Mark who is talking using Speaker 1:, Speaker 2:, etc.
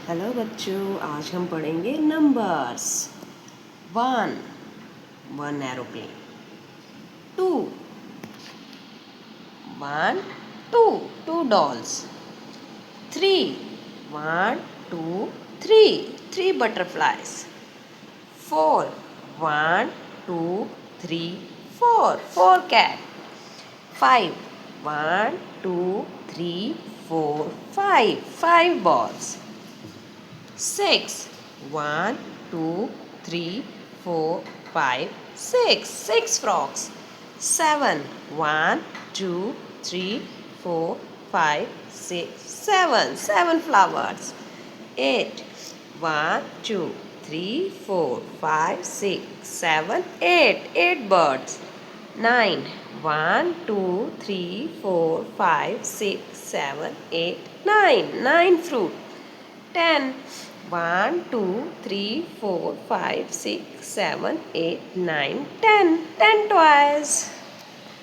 Speaker 1: Hello बच्चों, आज हम पढ़ेंगे numbers. 1 1 aeroplane, 2 1 2 2 dolls, 3 1 2 3 3 butterflies, 4 1 2 3 4 4 cat, 5 1 2 3 4 5 5 balls, 6 1 2 3 4 5 6 6 frogs, 7 1 2 3 4 5 6 7 7 flowers, 8 1 2 3 4 5 6 7 8 8 birds, 9 1 2 3 4 5 6 7 8 9 9 fruit, 10 1 2 3 4 5 6 7 8 9 10 10 toys.